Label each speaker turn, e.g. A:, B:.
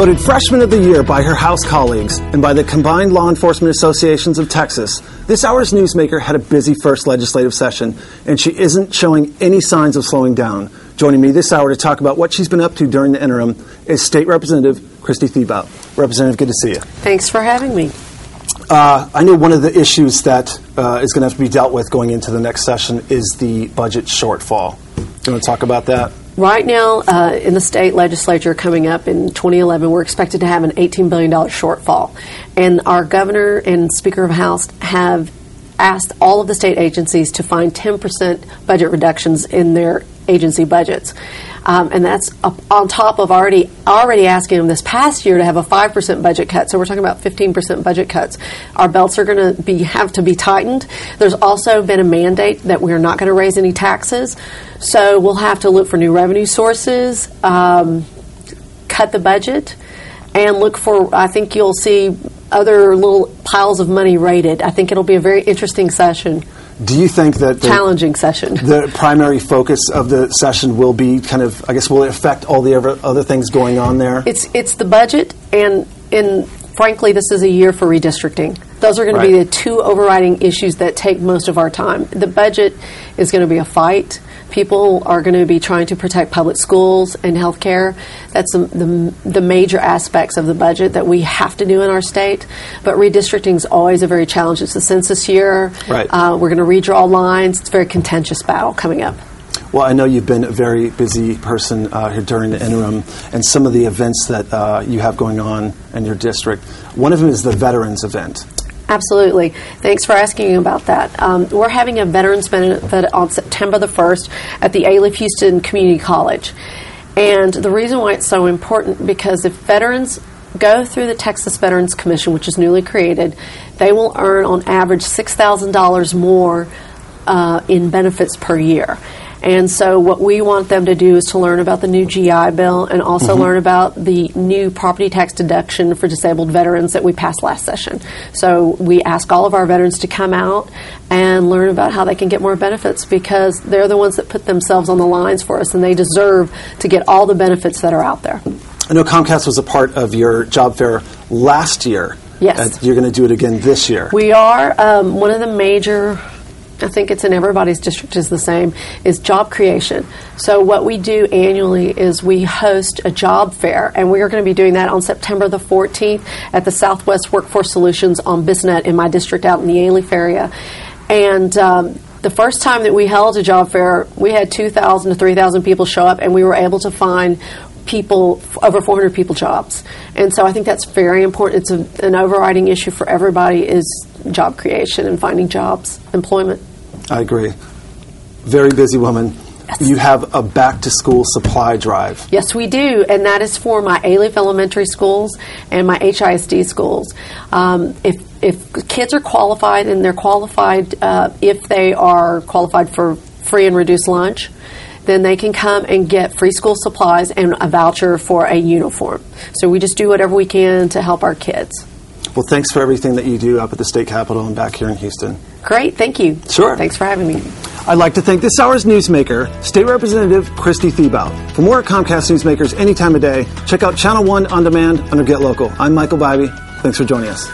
A: Voted Freshman of the Year by her House colleagues and by the combined law enforcement associations of Texas, this hour's newsmaker had a busy first legislative session, and she isn't showing any signs of slowing down. Joining me this hour to talk about what she's been up to during the interim is State Representative Kristi Thibaut. Representative, good to see you.
B: Thanks for having me.
A: I know one of the issues that is going to have to be dealt with going into the next session is the budget shortfall. Do you want to talk about that?
B: Right now, in the state legislature coming up in 2011, we're expected to have an $18 billion shortfall. And our governor and Speaker of the House have asked all of the state agencies to find 10% budget reductions in their agency budgets. And that's on top of already asking them this past year to have a 5% budget cut. So we're talking about 15% budget cuts. Our belts are going to have to be tightened. There's also been a mandate that we're not going to raise any taxes. So we'll have to look for new revenue sources, cut the budget, and look for, I think you'll see other little piles of money raided. I think it'll be a very interesting session.
A: Do you think that
B: challenging session?
A: The primary focus of the session will be kind of, I guess, will it affect all the other things going on there?
B: It's the budget, and frankly, this is a year for redistricting. Those are going to be the two overriding issues that take most of our time. The budget is going to be a fight. People are going to be trying to protect public schools and health care. That's the major aspects of the budget that we have to do in our state. But redistricting is always a very challenging. It's the census year. Right. We're going to redraw lines. It's a very contentious battle coming up.
A: Well, I know you've been a very busy person here during the interim, and some of the events that you have going on in your district. One of them is the Veterans event.
B: Absolutely. Thanks for asking about that. We're having a Veterans Benefit on September the 1st at the Alief Houston Community College. And the reason why it's so important, because if veterans go through the Texas Veterans Commission, which is newly created, they will earn on average $6,000 more in benefits per year. And so what we want them to do is to learn about the new GI Bill and also learn about the new property tax deduction for disabled veterans that we passed last session. So we ask all of our veterans to come out and learn about how they can get more benefits, because they're the ones that put themselves on the lines for us, and they deserve to get all the benefits that are out there.
A: I know Comcast was a part of your job fair last year.
B: Yes.
A: You're going to do it again this year.
B: We are. One of the major, I think it's in everybody's district is the same, is job creation. So what we do annually is we host a job fair, and we are going to be doing that on September the 14th at the Southwest Workforce Solutions on Bisnet in my district out in the Alief area. And the first time that we held a job fair, we had 2,000 to 3,000 people show up, and we were able to find people, over 400 people, jobs. And so I think that's very important. It's an overriding issue for everybody, is job creation and finding jobs, employment.
A: I agree. Very busy woman. Yes. You have a back-to-school supply drive.
B: Yes, we do, and that is for my Alief Elementary schools and my HISD schools. If kids are qualified, and they're qualified if they are qualified for free and reduced lunch, then they can come and get free school supplies and a voucher for a uniform. So we just do whatever we can to help our kids.
A: Well, thanks for everything that you do up at the State Capitol and back here in Houston.
B: Great, thank you.
A: Sure.
B: Thanks for having me.
A: I'd like to thank this hour's newsmaker, State Representative Kristi Thibaut. For more Comcast Newsmakers any time of day, check out Channel 1 On Demand under Get Local. I'm Michael Bybee. Thanks for joining us.